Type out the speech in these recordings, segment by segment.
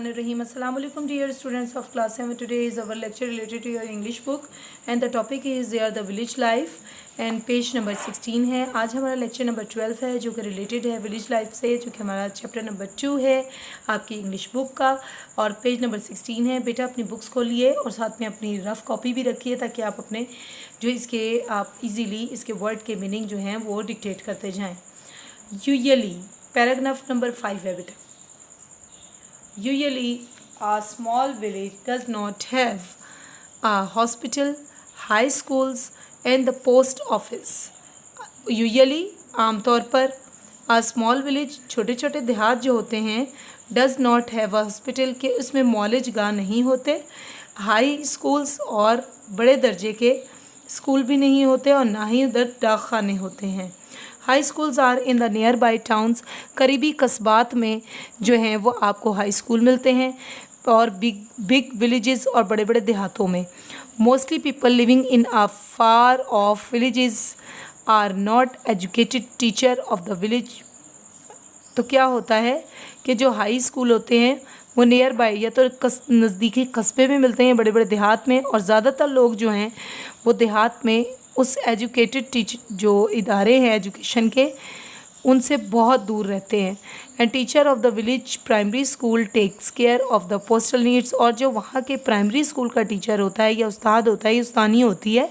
Bismillahirrahmanirrahim. Assalamu alaikum dear students of class 7. Today is our lecture related to your English book and the topic is there the village life and page number 16 है. आज हमारा lecture number 12 है जो कि related है village life से, जो कि हमारा chapter number 2 है आपकी English book का और page number 16 है. बेटा अपनी books खोलिए और साथ में अपनी rough copy भी रखिए ताकि आप अपने जो इसके आप easily इसके word के meaning जो हैं वो dictate करते जाएँ. Usually paragraph number 5 है बेटा. Usually, a small village does not have a hospital, high schools and the post office. Usually, आमतौर पर a small village छोटे छोटे देहात जो होते हैं does not have a hospital के उसमें मॉलेज गाह नहीं होते, हाई स्कूल्स और बड़े दर्जे के स्कूल भी नहीं होते और ना ही उधर डाक खाने होते हैं. High schools are in the near by towns, करीबी कस्बात में जो हैं वो आपको हाई स्कूल मिलते हैं और बिग विलेजेस और बड़े बड़े देहातों में. Mostly people living in a far off villages are not educated teacher of the village. तो क्या होता है कि जो हाई स्कूल होते हैं वो नियर बाई या तो नज़दीकी कस्बे में मिलते हैं बड़े बड़े देहात में, और ज़्यादातर लोग जो हैं वो देहात में उस एजुकेटेड जो इदारे हैं एजुकेशन के उनसे बहुत दूर रहते हैं. And teacher of the village primary school takes care of the postal needs, और जो वहाँ के प्राइमरी स्कूल का टीचर होता है या उस्ताद होता है या उस्तानी होती है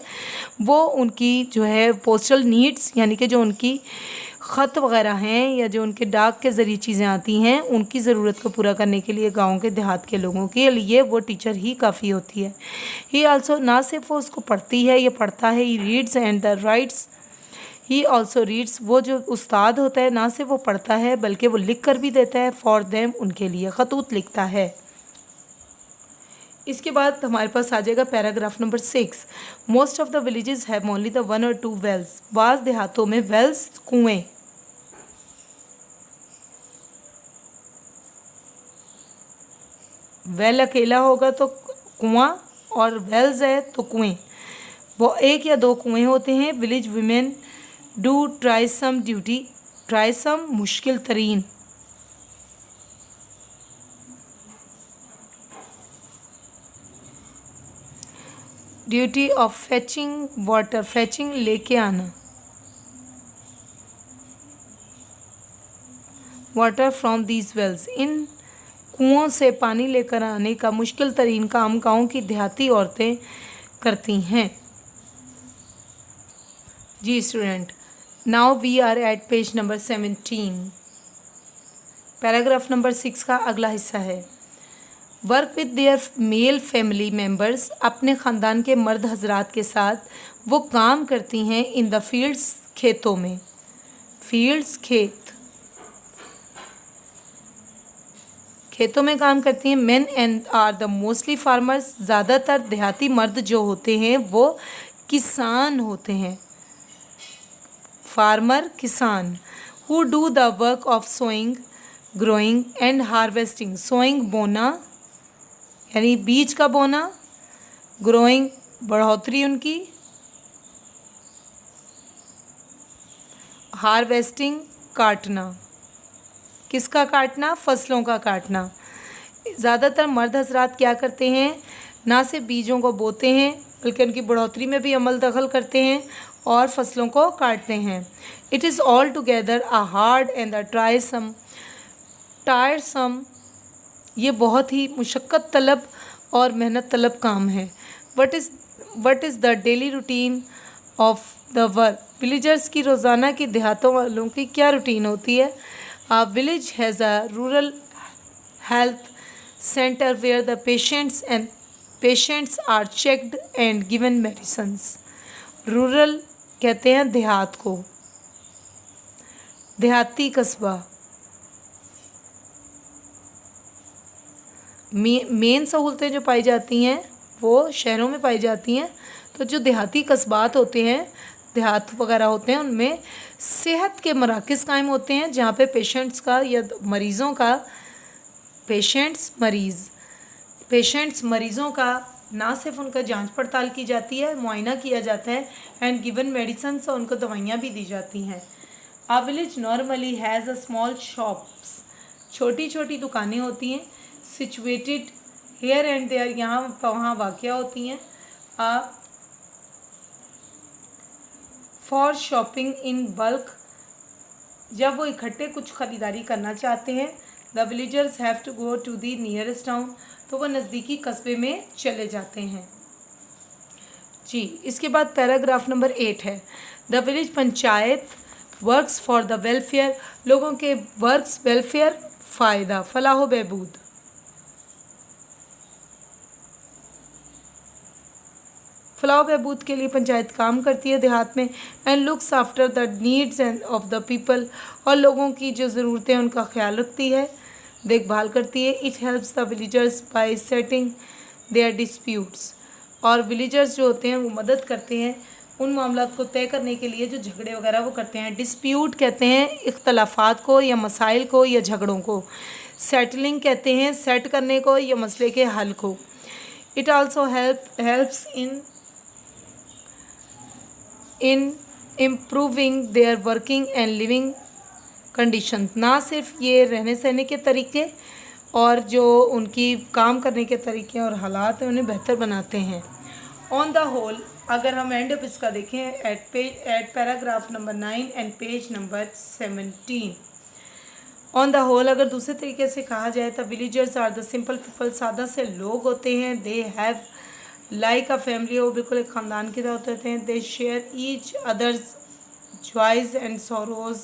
वो उनकी जो है पोस्टल नीड्स यानी कि जो उनकी ख़त वगैरह हैं या जो उनके डाक के ज़रिए चीज़ें आती हैं उनकी ज़रूरत को पूरा करने के लिए गाँव के देहात के लोगों के लिए वो टीचर ही काफ़ी होती है. ही आल्सो ना सिर्फ वो उसको पढ़ती है या पढ़ता है, he reads and the rights, he also reads, वो जो उस्ताद होता है ना सिर्फ वो पढ़ता है बल्कि वो लिख कर भी देता है, फॉर देम उनके लिए खतूत लिखता है. इसके बाद हमारे पास आ जाएगा paragraph number 6. Most of the villages have only the 1 or 2 wells. बाज़ देहातों में वेल्स कुएँ, वेल अकेला होगा तो कुआं और वेल्स है तो कुएँ, वो 1 या 2 कुएँ होते हैं. Village women do TRYSEM duty, TRYSEM मुश्किल तरीन, duty of fetching water, fetching लेके आना, वाटर फ्रॉम दीज वेल्स, इन कुओं से पानी लेकर आने का मुश्किल तरीन काम गाँव की देहाती औरतें करती हैं. जी student, now we are at page number 17. Paragraph number 6 का अगला हिस्सा है. Work with their male family members, अपने ख़ानदान के मर्द हजरात के साथ वो काम करती हैं इन द फील्ड्स, खेतों में. फील्ड्स खेत, खेतों में काम करती हैं. Men and are the mostly farmers, ज़्यादातर देहाती मर्द जो होते हैं वो किसान होते हैं. फार्मर किसान. Who do the work of sowing, growing and harvesting. Sowing बोना यानी बीज का बोना, ग्रोइंग बढ़ोतरी उनकी, हार्वेस्टिंग काटना. किसका काटना? फसलों का काटना. ज़्यादातर मर्द हजरात क्या करते हैं, ना सिर्फ बीजों को बोते हैं बल्कि उनकी बढ़ोतरी में भी अमल दखल करते हैं और फसलों को काटते हैं. It is all together a hard and the टायरसम, ये बहुत ही मुशक्क़त तलब और मेहनत तलब काम है. What is the daily routine of the work. Villagers की रोज़ाना की देहातों वालों की क्या रूटीन होती है? A village has a rural health center where the patients are checked and given medicines. Rural कहते हैं देहात को, देहाती कस्बा. मेन सहूलतें जो पाई जाती हैं वो शहरों में पाई जाती हैं, तो जो देहाती कस्बात होते हैं, देहात वगैरह होते हैं, उनमें सेहत के मराकज़ कायम होते हैं जहाँ पे पेशेंट्स का या मरीज़ों का, पेशेंट्स मरीज़ों का ना सिर्फ उनका जांच पड़ताल की जाती है, मुआयना किया जाता है एंड गिवन मेडिसिन, और उनको दवाइयाँ भी दी जाती हैं. A village normally has a small shops, छोटी छोटी दुकानें होती हैं. सिचुएटेड हेयर एंड देयर, यहाँ वहाँ वाक़ होती हैं। फॉर शॉपिंग इन बल्क, जब वो इकट्ठे कुछ ख़रीदारी करना चाहते हैं। The villagers have to go to the nearest town, तो वो नज़दीकी कस्बे में चले जाते हैं जी। इसके बाद पैराग्राफ नंबर 8 है, the village panchayat works for the welfare, लोगों के वर्क्स वेलफेयर, फ़ायदा, फलाह बहबूद। फलाह बहबूद के लिए पंचायत काम करती है देहात में। And looks after the needs end of the people, और लोगों की जो ज़रूरतें हैं उनका ख्याल रखती है, देखभाल करती है। It helps the villagers by settling their disputes, और विलेजर्स जो होते हैं वो मदद करते हैं उन मामलात को तय करने के लिए जो झगड़े वगैरह वो करते हैं। डिस्प्यूट कहते हैं इख्तलाफात को या मसाइल को या झगड़ों को। सेटलिंग कहते हैं सेट करने को या मसले के हल को। It also helps in improving there working and living condition, ना सिर्फ ये रहने सहने के तरीके और जो उनकी काम करने के तरीके और हालात हैं उन्हें बेहतर बनाते हैं। ऑन द होल, अगर हम एंड अप इसका देखें at paragraph number 9 and page number 17, on the whole अगर दूसरे तरीके से कहा जाए तो villagers are the simple people, सादा से लोग होते हैं। They have like a family, वो बिल्कुल एक ख़ानदान की तरह होते हैं। They share each others joys and sorrows,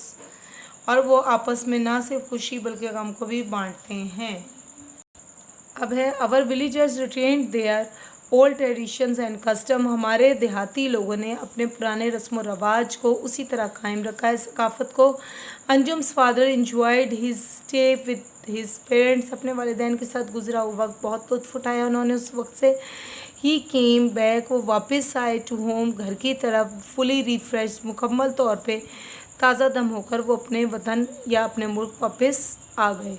और वो आपस में ना सिर्फ खुशी बल्कि गम को भी बांटते हैं। अब है our villagers retained their old traditions and custom, हमारे देहाती लोगों ने अपने पुराने रस्म व रवाज को उसी तरह कायम रखा है, सकाफ़त को। Anjum's father enjoyed his stay with his parents, अपने वालिदैन के साथ गुजरा हुआ वक्त बहुत लुत्फ़ उठाया उन्होंने उस वक्त से। ही केम बैक, वो वापस आए टू होम, घर की तरफ। फुली रिफ्रेश, मुकम्मल तौर पे ताज़ा दम होकर वो अपने वतन या अपने मुल्क वापस आ गए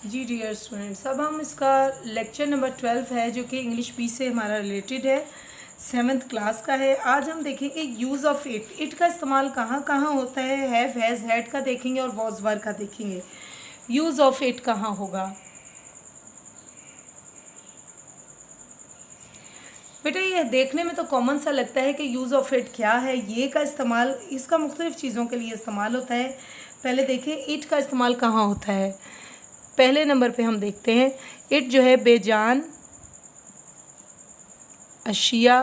जी। डियर स्टूडेंट्स, अब हम इसका लेक्चर नंबर 12 है जो कि इंग्लिश बी से हमारा रिलेटेड है, 7th क्लास का है। आज हम देखेंगे यूज़ ऑफ इट, इट का इस्तेमाल कहाँ कहाँ होता है। हैव, हैज़, हैड का देखेंगे और वॉज, वर का देखेंगे। यूज़ ऑफ इट कहाँ होगा बेटा, ये देखने में तो कॉमन सा लगता है कि यूज़ ऑफ इट क्या है। ये का इस्तेमाल इसका मुख्तलिफ़ चीज़ों के लिए इस्तेमाल होता है। पहले देखें इट का इस्तेमाल कहाँ होता है। पहले नंबर पे हम देखते हैं इट जो है बेजान अशिया,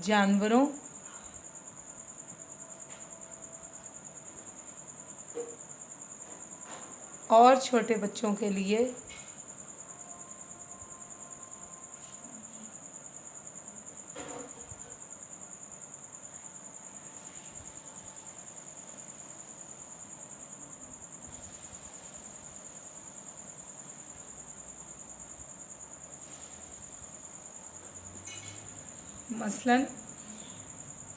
जानवरों, और छोटे बच्चों के लिए मसलन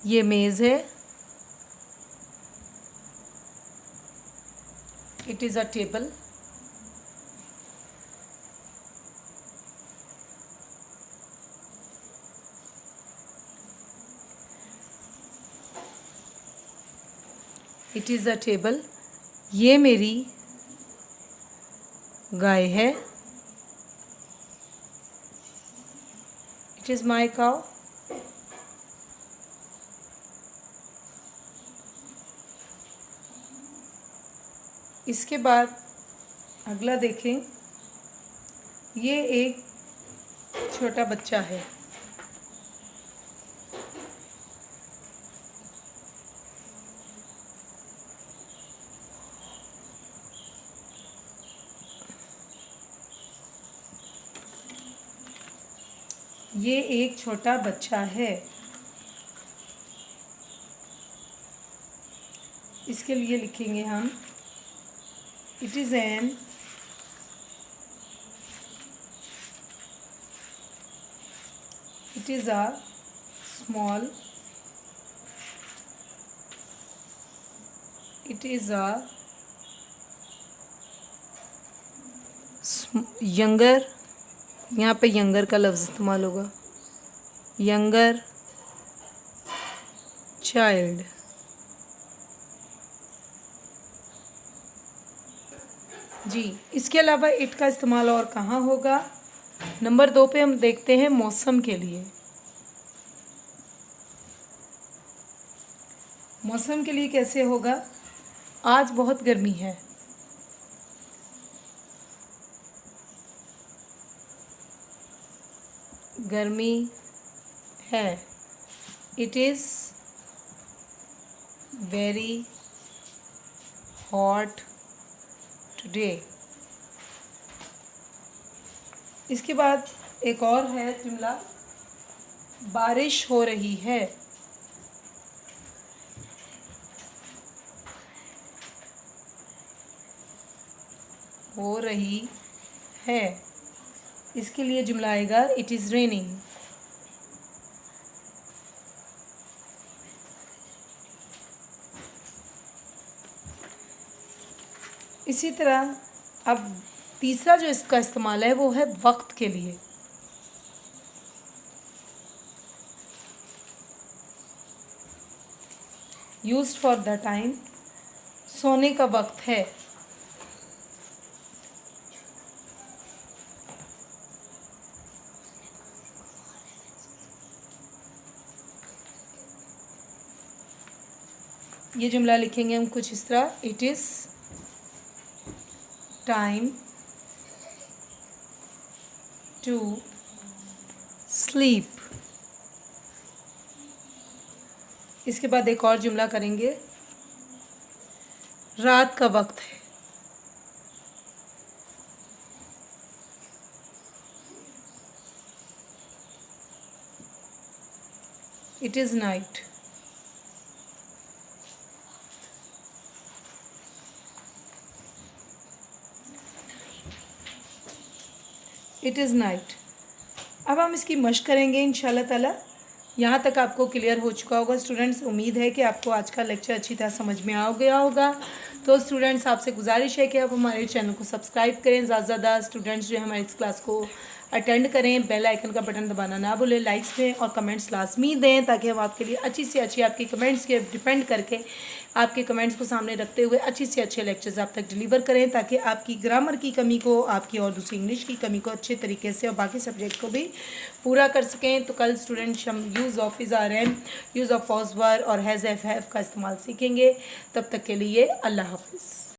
ये मेज़ है, it is a table. It is a table. ये मेरी गाय है, इट इज़ माई काउ। इसके बाद अगला देखें, ये एक छोटा बच्चा है, ये एक छोटा बच्चा है। इसके लिए लिखेंगे हम it is an it is a small it is a younger, यहाँ पे यंगर का लफ्ज़ इस्तेमाल होगा, यंगर child. जी, इसके अलावा इट का इस्तेमाल और कहाँ होगा? नंबर 2 पे हम देखते हैं मौसम के लिए। मौसम के लिए कैसे होगा? आज बहुत गर्मी है। गर्मी है। It is very hot today. इसके बाद एक और है जुमला, बारिश हो रही है। हो रही है। इसके लिए जुमला आएगा इट इज़ रेनिंग। इसी तरह अब तीसरा जो इसका इस्तेमाल है वो है वक्त के लिए। यूज्ड फॉर द टाइम, सोने का वक्त है। ये जुमला लिखेंगे हम कुछ इस तरह, it is time to sleep. इसके बाद एक और जुमला करेंगे, रात का वक्त है। It is night. It is night. अब हम इसकी मश्क करेंगे इंशाल्लाह ताला। यहाँ तक आपको क्लियर हो चुका होगा स्टूडेंट्स। उम्मीद है कि आपको आज का लेक्चर अच्छी तरह समझ में आ गया होगा। तो स्टूडेंट्स, आपसे गुजारिश है कि आप हमारे चैनल को सब्सक्राइब करें। ज़्यादा से ज़्यादा स्टूडेंट्स जो हमारे इस क्लास को अटेंड करें। बेल आइकन का बटन दबाना ना भूलें। लाइक्स दें और कमेंट्स लाजमी दें ताकि हम आपके लिए अच्छी से अच्छी, आपके कमेंट्स के डिपेंड करके आपके कमेंट्स को सामने रखते हुए अच्छी से अच्छे लेक्चर्स आप तक डिलीवर करें, ताकि आपकी ग्रामर की कमी को, आपकी और दूसरी इंग्लिश की कमी को अच्छे तरीके से और बाकी सब्जेक्ट को भी पूरा कर सकें। तो कल स्टूडेंट्स हम use of is are an, use of was were और हैज़ एफ हैव का इस्तेमाल सीखेंगे। तब तक के लिए अल्लाह हाफिज़।